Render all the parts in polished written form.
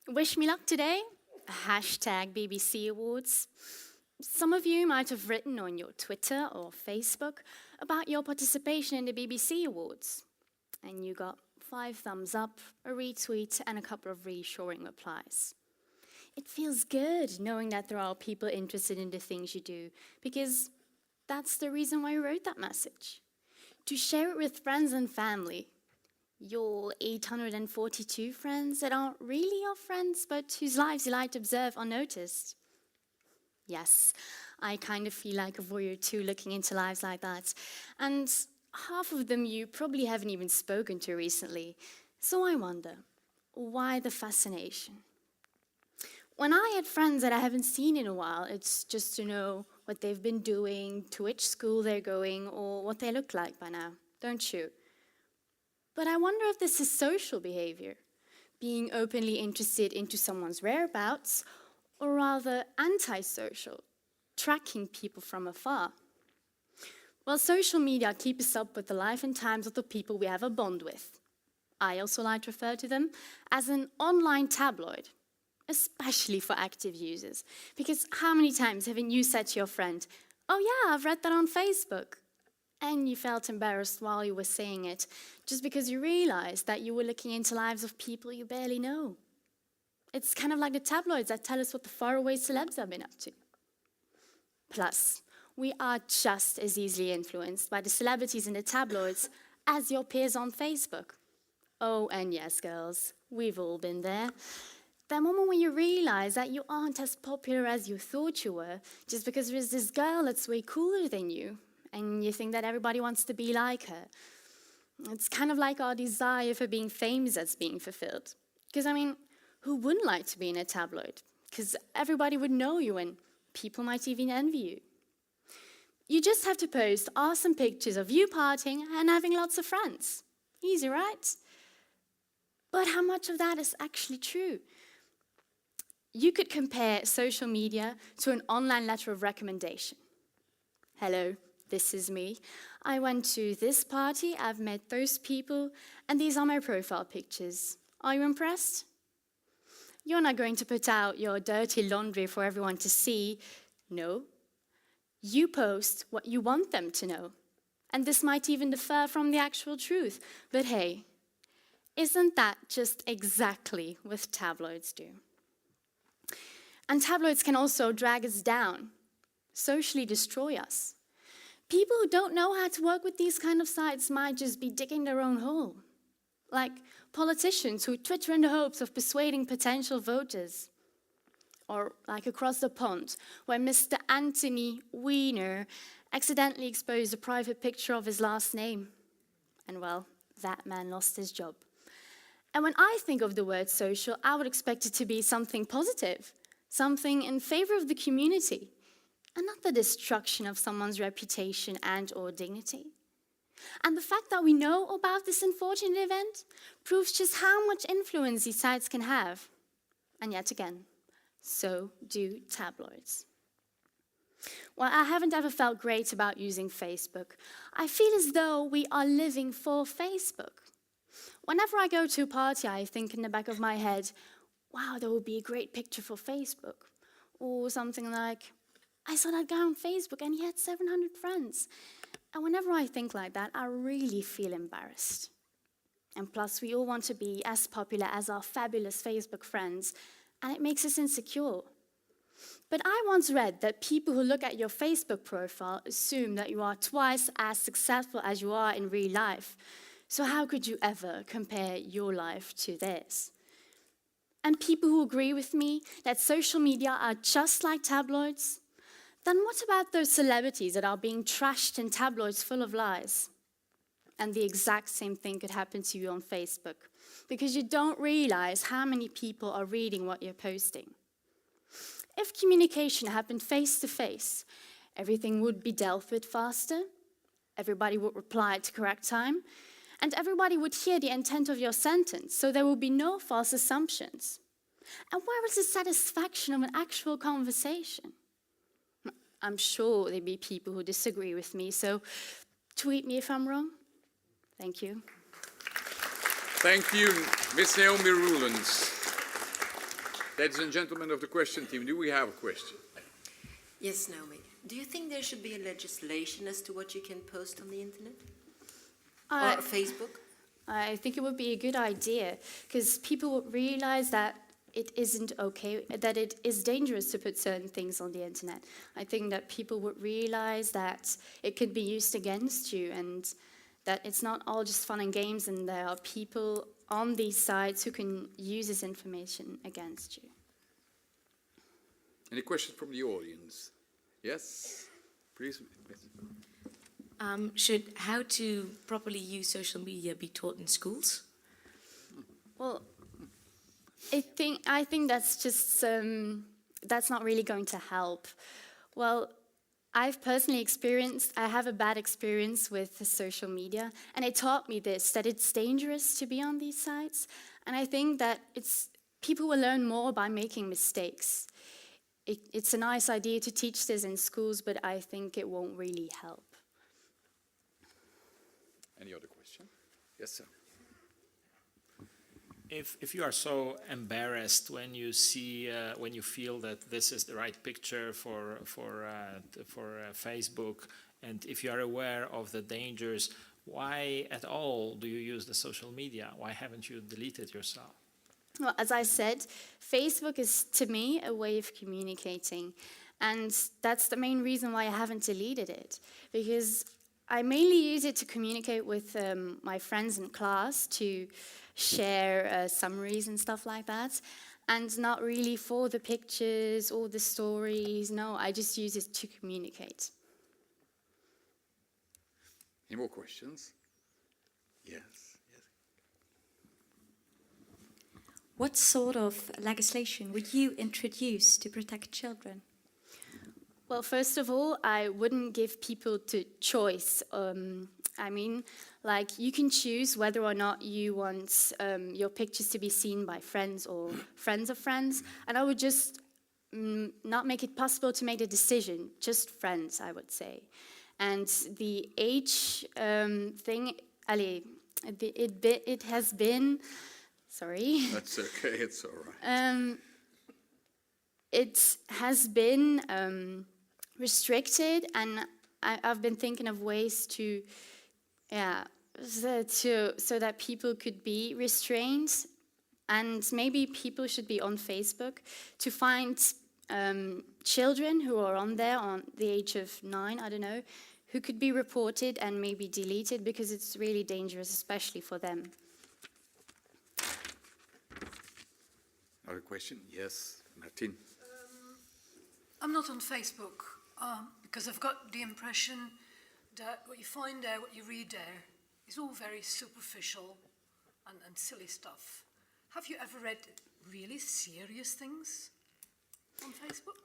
Wish me luck today. Hashtag BBC Awards. Some of you might have written on your Twitter or Facebook about your participation in the BBC Awards. And you got 5 thumbs up, a retweet, and a couple of reassuring replies. It feels good knowing that there are people interested in the things you do, because that's the reason why you wrote that message. To share it with friends and family. Your 842 friends that aren't really your friends, but whose lives you like to observe unnoticed. Yes, I kind of feel like a voyeur too, looking into lives like that. And half of them you probably haven't even spoken to recently. So I wonder, why the fascination? When I had friends that I haven't seen in a while, it's just to know what they've been doing, to which school they're going, or what they look like by now, don't you? But I wonder if this is social behavior, being openly interested into someone's whereabouts, or rather antisocial, tracking people from afar. Well, social media keep us up with the life and times of the people we have a bond with. I also like to refer to them as an online tabloid, especially for active users. Because how many times haven't you said to your friend, "Oh yeah, I've read that on Facebook," and you felt embarrassed while you were saying it, just because you realized that you were looking into lives of people you barely know. It's kind of like the tabloids that tell us what the faraway celebs have been up to. Plus, we are just as easily influenced by the celebrities in the tabloids as your peers on Facebook. Oh, and yes, girls, we've all been there. That moment when you realize that you aren't as popular as you thought you were, just because there's this girl that's way cooler than you, and you think that everybody wants to be like her. It's kind of like our desire for being famous that's being fulfilled. Because, who wouldn't like to be in a tabloid? Because everybody would know you and people might even envy you. You just have to post awesome pictures of you partying and having lots of friends. Easy, right? But how much of that is actually true? You could compare social media to an online letter of recommendation. Hello. This is me. I went to this party, I've met those people, and these are my profile pictures. Are you impressed? You're not going to put out your dirty laundry for everyone to see. No. You post what you want them to know. And this might even differ from the actual truth. But hey, isn't that just exactly what tabloids do? And tabloids can also drag us down, socially destroy us. People who don't know how to work with these kind of sites might just be digging their own hole. Like politicians who Twitter in the hopes of persuading potential voters. Or like across the pond, where Mr. Anthony Weiner accidentally exposed a private picture of his last name. And well, that man lost his job. And when I think of the word social, I would expect it to be something positive, something in favor of the community, and not the destruction of someone's reputation and/or dignity. And the fact that we know about this unfortunate event proves just how much influence these sites can have. And yet again, so do tabloids. Well, I haven't ever felt great about using Facebook. I feel as though we are living for Facebook. Whenever I go to a party, I think in the back of my head, wow, that would be a great picture for Facebook. Or something like, I saw that guy on Facebook and he had 700 friends. And whenever I think like that, I really feel embarrassed. And plus, we all want to be as popular as our fabulous Facebook friends, and it makes us insecure. But I once read that people who look at your Facebook profile assume that you are twice as successful as you are in real life. So how could you ever compare your life to theirs? And people who agree with me that social media are just like tabloids, then what about those celebrities that are being trashed in tabloids full of lies? And the exact same thing could happen to you on Facebook, because you don't realize how many people are reading what you're posting. If communication happened face to face, everything would be dealt with faster, everybody would reply at the correct time, and everybody would hear the intent of your sentence, so there would be no false assumptions. And where is the satisfaction of an actual conversation? I'm sure there'll be people who disagree with me, so tweet me if I'm wrong. Thank you. Thank you, Ms. Naomi Roelens. Ladies and gentlemen of the question team, do we have a question? Yes, Naomi. Do you think there should be a legislation as to what you can post on the internet? Or Facebook? I think it would be a good idea, because people would realize that it isn't okay, that it is dangerous to put certain things on the internet. I think that people would realize that it could be used against you, and that it's not all just fun and games, and there are people on these sites who can use this information against you. Any questions from the audience? Yes, please. Should how to properly use social media be taught in schools? Well, I think that's just that's not really going to help. Well, I've personally I have a bad experience with the social media, and it taught me this, that it's dangerous to be on these sites, and I think that people will learn more by making mistakes. It's a nice idea to teach this in schools, but I think it won't really help. Any other question? Yes, sir. If you are so embarrassed when you see, when you feel that this is the right picture for Facebook, and if you are aware of the dangers, why at all do you use the social media? Why haven't you deleted yourself? Well, as I said, Facebook is, to me, a way of communicating. And that's the main reason why I haven't deleted it. Because I mainly use it to communicate with my friends in class, to share summaries and stuff like that. And not really for the pictures or the stories. No, I just use it to communicate. Any more questions? Yes. What sort of legislation would you introduce to protect children? Well, first of all, I wouldn't give people the choice. I mean, like, you can choose whether or not you want your pictures to be seen by friends or friends of friends. And I would just not make it possible to make a decision, just friends, I would say. And the age thing, it has been... Sorry. That's okay, it's all right. It has been restricted, and I've been thinking of ways to so that people could be restrained, and maybe people should be on Facebook to find children who are on there on the age of 9, I don't know, who could be reported and maybe deleted, because it's really dangerous, especially for them. Another question? Yes, Martin. I'm not on Facebook because I've got the impression that what you find there, what you read there, is all very superficial and silly stuff. Have you ever read really serious things on Facebook?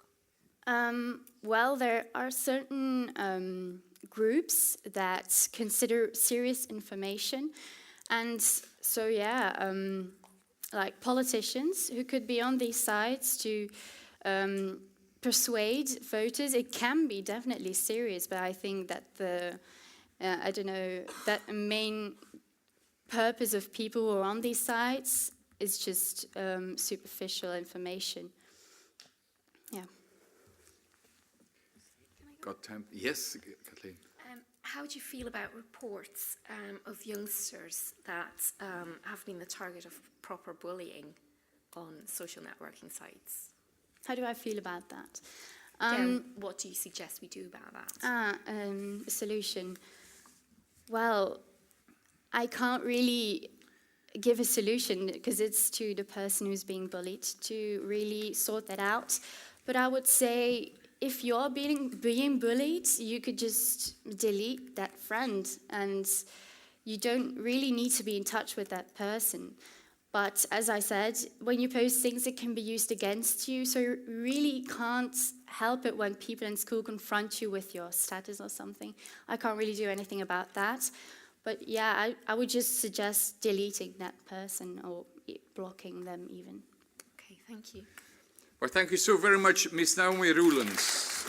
Well, there are certain groups that consider serious information, and so like politicians who could be on these sites to persuade voters. It can be definitely serious, but I think that that main purpose of people who are on these sites is just superficial information. Yeah. Got time? Yes, Kathleen. How do you feel about reports of youngsters that have been the target of proper bullying on social networking sites? How do I feel about that? What do you suggest we do about that? A solution. Well, I can't really give a solution because it's to the person who's being bullied to really sort that out. But I would say, if you're being bullied, you could just delete that friend, and you don't really need to be in touch with that person. But as I said, when you post things, it can be used against you, so you really can't help it when people in school confront you with your status or something. I can't really do anything about that. But yeah, I would just suggest deleting that person or blocking them even. Okay, thank you. Well, thank you so very much, Ms. Naomi Roelens.